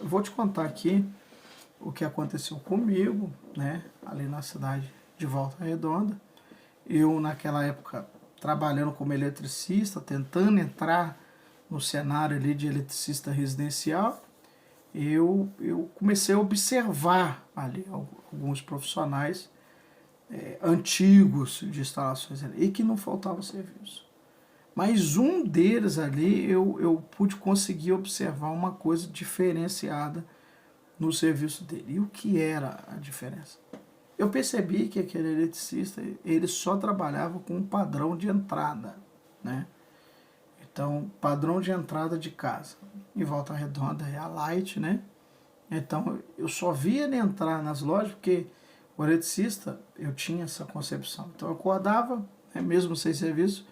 eu vou te contar aqui o que aconteceu comigo, né, ali na cidade de Volta Redonda. Eu, naquela época, trabalhando como eletricista, tentando entrar no cenário ali de eletricista residencial, eu comecei a observar ali alguns profissionais antigos de instalações ali, e que não faltava serviço. Mas um deles ali eu pude conseguir observar uma coisa diferenciada no serviço dele. E o que era a diferença? Eu percebi que aquele eletricista ele só trabalhava com um padrão de entrada, né? Então, padrão de entrada de casa. Em Volta Redonda é a Light, né? Então, eu só via ele entrar nas lojas porque o eletricista, eu tinha essa concepção. Então, eu acordava, né, mesmo sem serviço,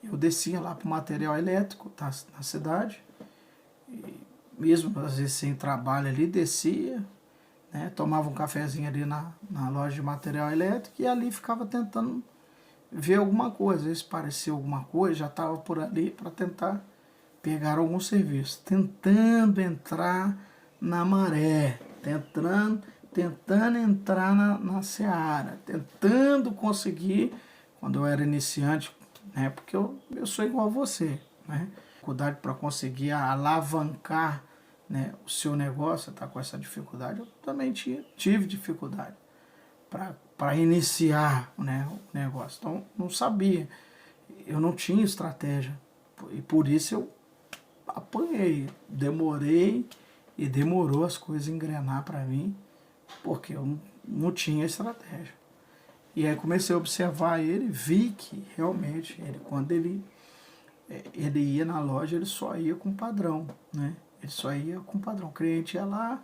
eu descia lá para o material elétrico na cidade, e mesmo às vezes sem trabalho ali, descia, né, tomava um cafezinho ali na loja de material elétrico e ali ficava tentando ver alguma coisa. Às vezes parecia alguma coisa, já estava por ali para tentar pegar algum serviço, tentando entrar na maré, tentando entrar na seara, tentando conseguir, quando eu era iniciante, né, porque eu sou igual a você, né, dificuldade para conseguir alavancar, né, o seu negócio, está com essa dificuldade, eu também tive dificuldade para iniciar, né, o negócio. Então, não sabia, eu não tinha estratégia, e por isso eu apanhei, demorei e demorou as coisas engrenar para mim, porque eu não tinha estratégia. E aí comecei a observar ele, vi que realmente quando ele ia na loja, ele só ia com padrão, né? Ele só ia com padrão. O cliente ia lá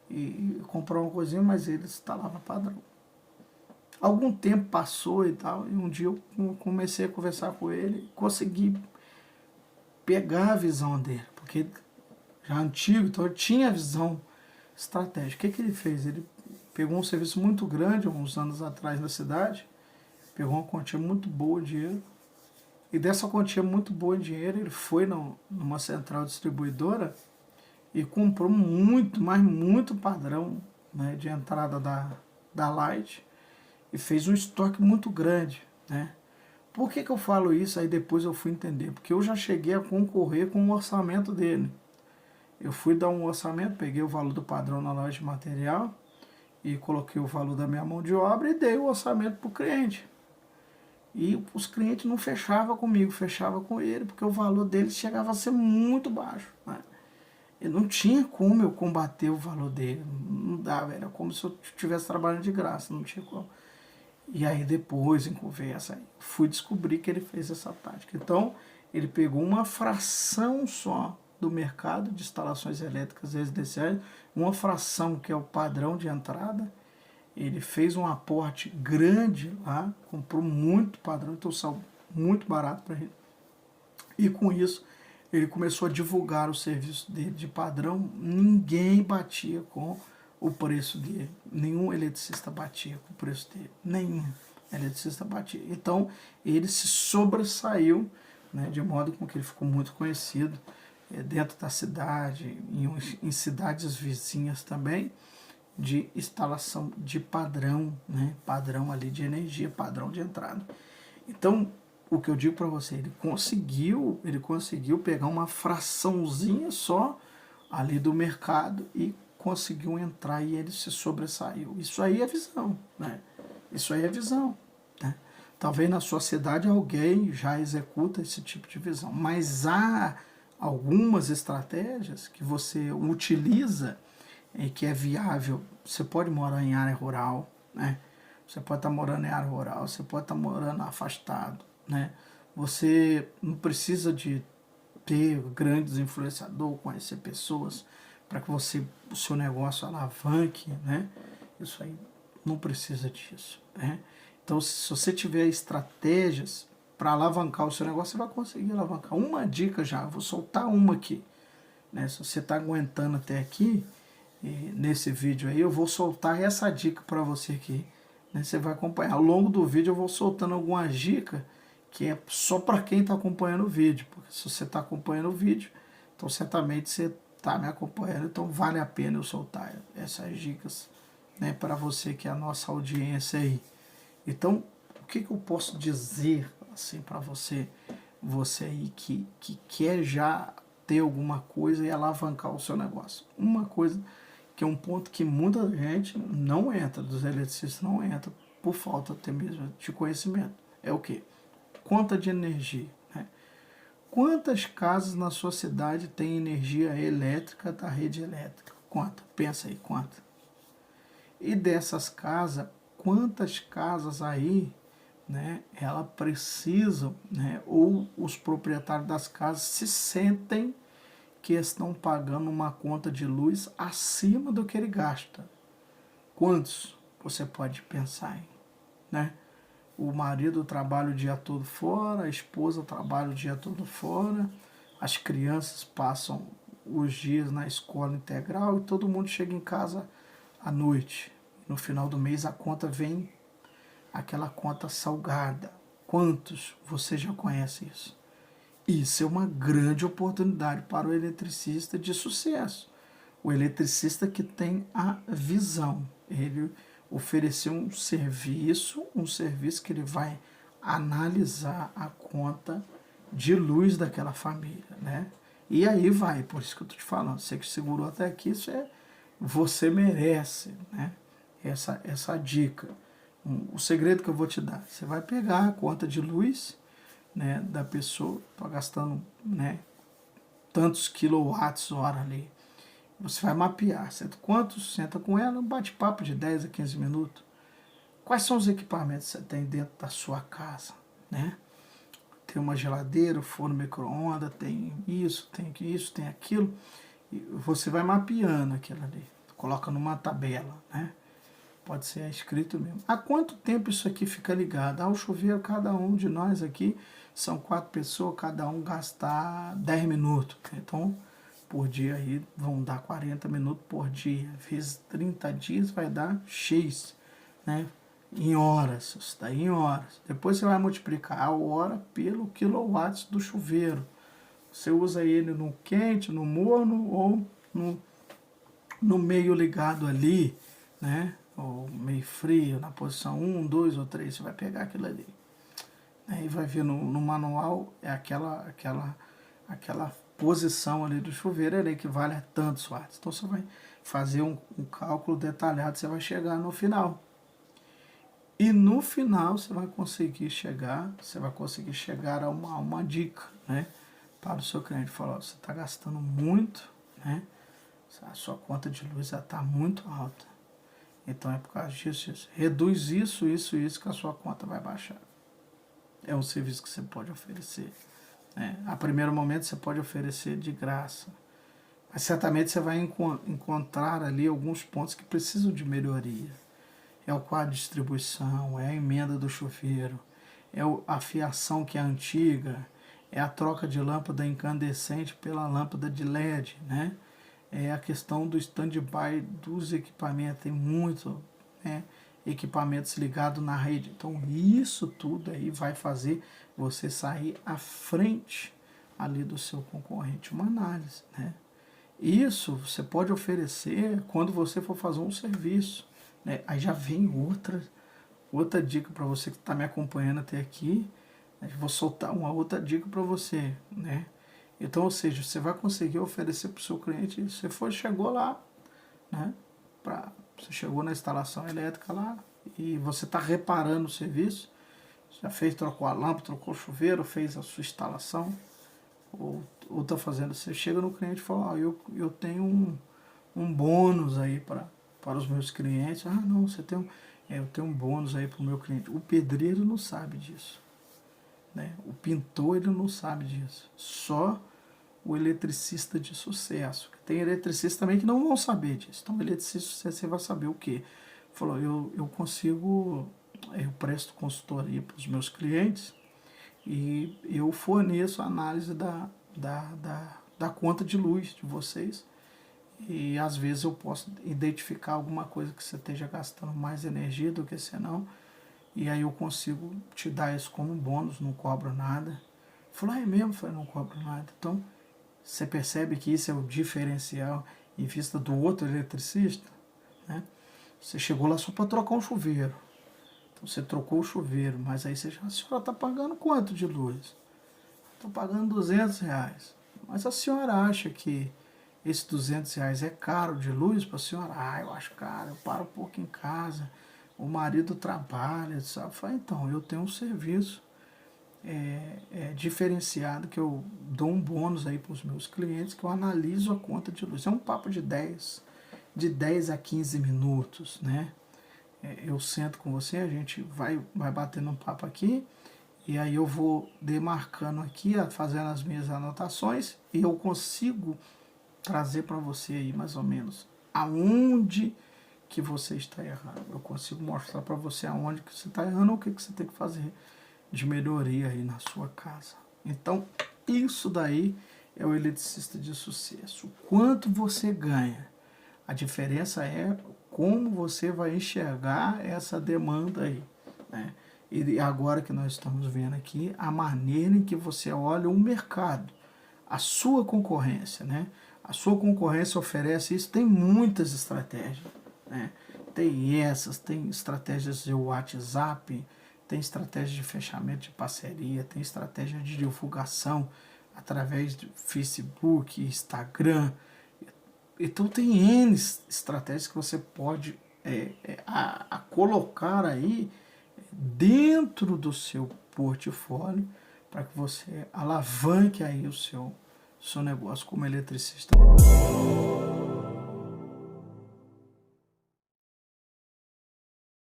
e comprou uma coisinha, mas ele instalava padrão. Algum tempo passou e tal, e um dia eu comecei a conversar com ele, consegui pegar a visão dele, porque já antigo, então ele tinha a visão estratégica. O que ele fez? Ele pegou um serviço muito grande, uns anos atrás na cidade, pegou uma quantia muito boa de dinheiro, e dessa quantia muito boa de dinheiro, ele foi numa central distribuidora e comprou muito, mas muito padrão, né, de entrada da Light, e fez um estoque muito grande, né? Por que eu falo isso? Aí depois eu fui entender, porque eu já cheguei a concorrer com o orçamento dele. Eu fui dar um orçamento, peguei o valor do padrão na loja de material e coloquei o valor da minha mão de obra e dei o orçamento para o cliente. E os clientes não fechavam comigo, fechavam com ele, porque o valor dele chegava a ser muito baixo, né? E não tinha como eu combater o valor dele, não dava, era como se eu estivesse trabalhando de graça, não tinha como. E aí depois, em conversa, fui descobrir que ele fez essa tática. Então, ele pegou uma fração só do mercado de instalações elétricas residenciais, uma fração que é o padrão de entrada, ele fez um aporte grande lá, comprou muito padrão, então saiu muito barato para ele. E com isso, ele começou a divulgar o serviço dele de padrão, ninguém batia com o preço dele, nenhum eletricista batia com o preço dele, nenhum eletricista batia. Então, ele se sobressaiu, né, de modo com que ele ficou muito conhecido dentro da cidade, em cidades vizinhas também, de instalação de padrão, né, padrão ali de energia, padrão de entrada. Então, o que eu digo para você, ele conseguiu pegar uma fraçãozinha só ali do mercado e conseguiu entrar e ele se sobressaiu. Isso aí é visão, né? Isso aí é visão, né? Talvez na sua cidade alguém já executa esse tipo de visão, mas há algumas estratégias que você utiliza e que é viável. Você pode morar em área rural, né? Você pode estar morando em área rural, você pode estar morando afastado, né? Você não precisa de ter grandes influenciadores, conhecer pessoas para que o seu negócio alavanque, né? Isso aí não precisa disso, né? Então, se você tiver estratégias para alavancar o seu negócio, você vai conseguir alavancar. Uma dica já, vou soltar uma aqui, né? Se você está aguentando até aqui, nesse vídeo aí, eu vou soltar essa dica para você aqui, né? Você vai acompanhar. Ao longo do vídeo eu vou soltando algumas dicas que é só para quem está acompanhando o vídeo, porque se você está acompanhando o vídeo, então certamente você está me acompanhando, então vale a pena eu soltar essas dicas, né, para você que é a nossa audiência aí. Então, o que eu posso dizer assim para você, você aí que quer já ter alguma coisa e alavancar o seu negócio? Uma coisa que é um ponto que muita gente não entra, dos eletricistas não entra, por falta até mesmo de conhecimento. É o quê? Conta de energia. Né? Quantas casas na sua cidade tem energia elétrica da rede elétrica? Conta, pensa aí, conta. E dessas casas, quantas casas aí, né, ela precisam, né, ou os proprietários das casas se sentem que estão pagando uma conta de luz acima do que ele gasta? Quantos você pode pensar em, né? O marido trabalha o dia todo fora, a esposa trabalha o dia todo fora, as crianças passam os dias na escola integral e todo mundo chega em casa à noite. No final do mês a conta vem, aquela conta salgada. Quantos você já conhece isso? Isso é uma grande oportunidade para o eletricista de sucesso. O eletricista que tem a visão. Ele oferecer um serviço que ele vai analisar a conta de luz daquela família, né? E aí vai, por isso que eu estou te falando, você que segurou até aqui, você merece, né? Essa dica. O segredo que eu vou te dar, você vai pegar a conta de luz, né, da pessoa, está gastando, né, tantos quilowatts-hora ali. Você vai mapear, senta com ela, um bate-papo de 10 a 15 minutos. Quais são os equipamentos que você tem dentro da sua casa, né? Tem uma geladeira, forno micro-ondas, tem isso, tem aquilo. E você vai mapeando aquilo ali, coloca numa tabela, né? Pode ser escrito mesmo. Há quanto tempo isso aqui fica ligado? O chuveiro, cada um de nós aqui, são 4 pessoas, cada um gastar 10 minutos. Então, por dia aí vão dar 40 minutos por dia. Vezes 30 dias vai dar X, né? Em horas, isso daí em horas. Depois você vai multiplicar a hora pelo quilowatts do chuveiro. Você usa ele no quente, no morno ou no meio ligado ali, né? Ou meio frio, na posição 1, 2 ou 3, você vai pegar aquilo ali. E vai ver no manual, é aquela posição ali do chuveiro, ele equivale a tantos watts. Então você vai fazer um cálculo detalhado, você vai chegar no final. E no final você vai conseguir chegar a uma dica, né? Para o seu cliente. Falar, você está gastando muito, né? A sua conta de luz está muito alta. Então é por causa disso. Reduz isso que a sua conta vai baixar. É um serviço que você pode oferecer. Né? A primeiro momento você pode oferecer de graça. Mas certamente você vai encontrar ali alguns pontos que precisam de melhoria. É o quadro de distribuição, é a emenda do chuveiro, é a fiação que é antiga, é a troca de lâmpada incandescente pela lâmpada de LED, né? É a questão do stand-by dos equipamentos, tem muito, né, equipamentos ligados na rede. Então isso tudo aí vai fazer você sair à frente ali do seu concorrente, uma análise, né? Isso você pode oferecer quando você for fazer um serviço, né? Aí já vem outra dica para você que está me acompanhando até aqui. Eu vou soltar uma outra dica para você, né? Então, ou seja, você vai conseguir oferecer para o seu cliente, chegou lá, né? Você chegou na instalação elétrica lá e você está reparando o serviço, já trocou a lâmpada, trocou o chuveiro, fez a sua instalação, ou está fazendo, você chega no cliente e fala, eu tenho um bônus aí para os meus clientes. Não, eu tenho um bônus aí para o meu cliente. O pedreiro não sabe disso. Né? O pintor ele não sabe disso. Só o eletricista de sucesso. Tem eletricistas também que não vão saber disso. Então, o eletricista você vai saber o quê? Falou, eu presto consultoria para os meus clientes e eu forneço a análise da conta de luz de vocês. E às vezes eu posso identificar alguma coisa que você esteja gastando mais energia do que você não. E aí eu consigo te dar isso como bônus, não cobro nada. Falei, é mesmo? Falei, não cobro nada. Então, Você percebe que isso é o diferencial em vista do outro eletricista, né? Você chegou lá só para trocar um chuveiro. Então você trocou o chuveiro, mas aí a senhora está pagando quanto de luz? Estou pagando R$ 200. Mas a senhora acha que esse R$ 200 é caro de luz para a senhora? Ah, eu acho caro, eu paro um pouco em casa, o marido trabalha, sabe? Fala, então, eu tenho um serviço diferenciado que eu dou um bônus aí para os meus clientes, que eu analiso a conta de luz. É um papo de 10 a 15 minutos, né? Eu sento com você, a gente vai batendo um papo aqui, e aí eu vou demarcando aqui, fazendo as minhas anotações, e eu consigo trazer para você aí mais ou menos aonde que você está errando. Eu consigo mostrar para você aonde que você está errando, o que você tem que fazer de melhoria aí na sua casa. Então, isso daí é o eletricista de sucesso. O quanto você ganha. A diferença é como você vai enxergar essa demanda aí, né? E agora que nós estamos vendo aqui, a maneira em que você olha o mercado, a sua concorrência, né? A sua concorrência oferece isso, tem muitas estratégias, né? Tem estratégias de WhatsApp, tem estratégia de fechamento de parceria, tem estratégia de divulgação através de Facebook, Instagram. Então tem N estratégias que você pode colocar aí dentro do seu portfólio para que você alavanque aí o seu negócio como eletricista.